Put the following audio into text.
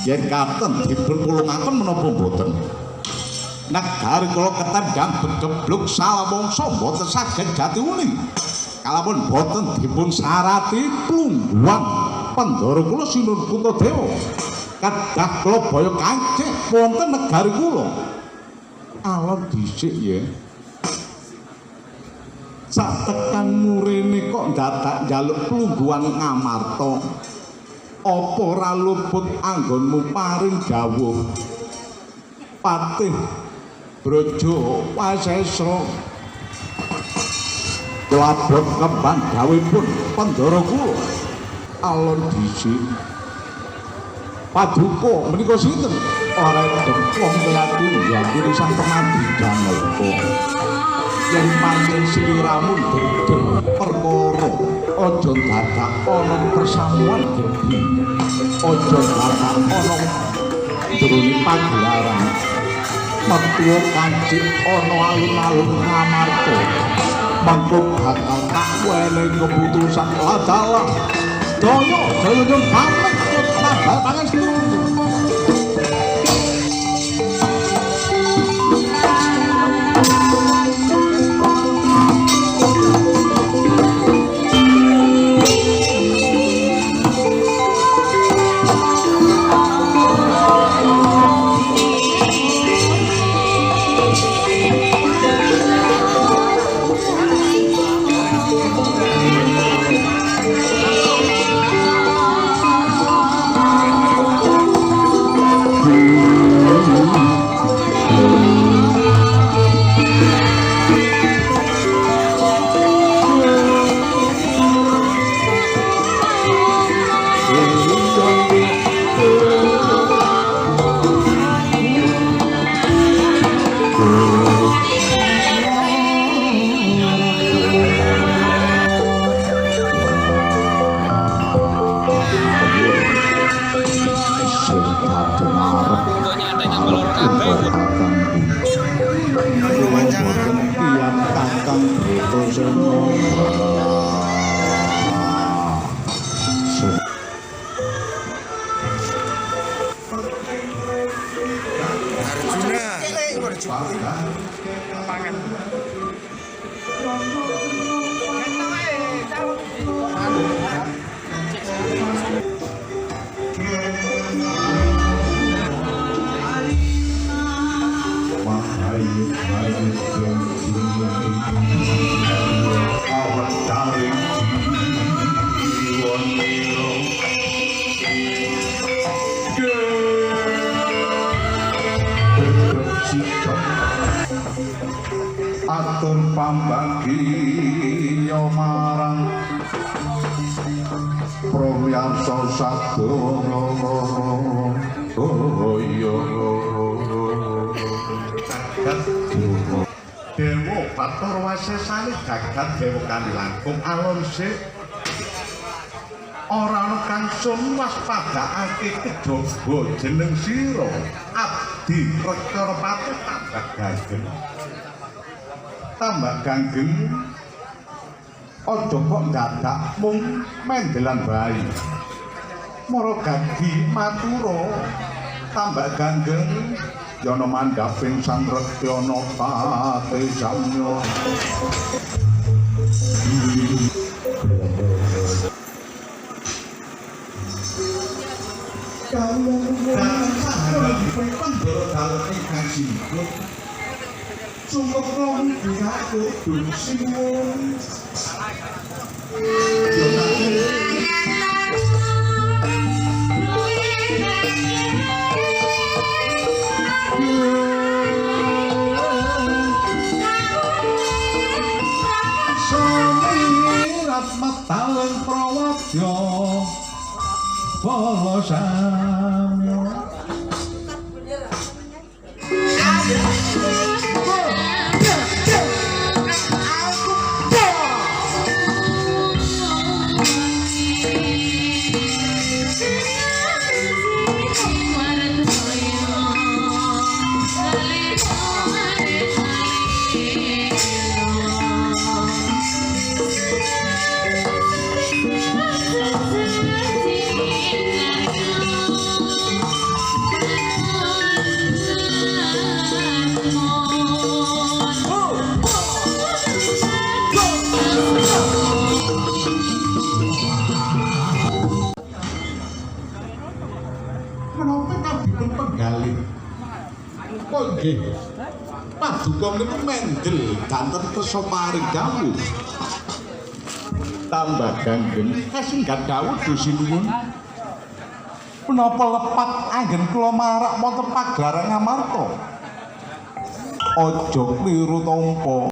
yen katen dipun pulungaken menapa mboten negari kula ketendang begebluk salawangsa mboten saged jatiuning kalamun boten dipun sarati plungguan Pandhara kula Sinur Puntadewa kadah kula baya kancik wonten negari kula alon dhisik ya sak tekan murene kok dadak njaluk plungguan ngamarta apa ora luput anggonmu paring dawuh Patih Brojo Wasesra kelabot kembang gawipun Pandhara kula alon dhisik Paduka menika sinten ora dempong kayatu nggambiri sang pemandi danelka yen pancen sliramu dendem perkara aja dadak ana persamuan gedhi aja dadak ana jroning pagelaran metuwa kancik ana alun-alun ngamarta mangko bakal tak wenehi keputusan ladalah daya jaya banget tambah pangestu atur pambagi marang Prawyasa Sadana Dewa Bathara Wasesane jagat dewa kang langkung alon sik ora ana kang sun waspadakake kejaba jeneng sira abdi Rekara Pati tambah ganggeng aja kok dadak mung mendelan bayi mara gagi matura tambah ganggeng yana mandhaping sang Retyana Pati Samya Sungguh kong diaku dusimun Samirat mataling prawadya Bala samya penggalih. Oh nggih. Paduka niku mendel danten kersa maring dawuh. Tambah ganggen kasinggat dawuh dusinuwun. Menapa lepat anggen kula marak wonten pagelaran Ngamarta? Aja kliru tampa.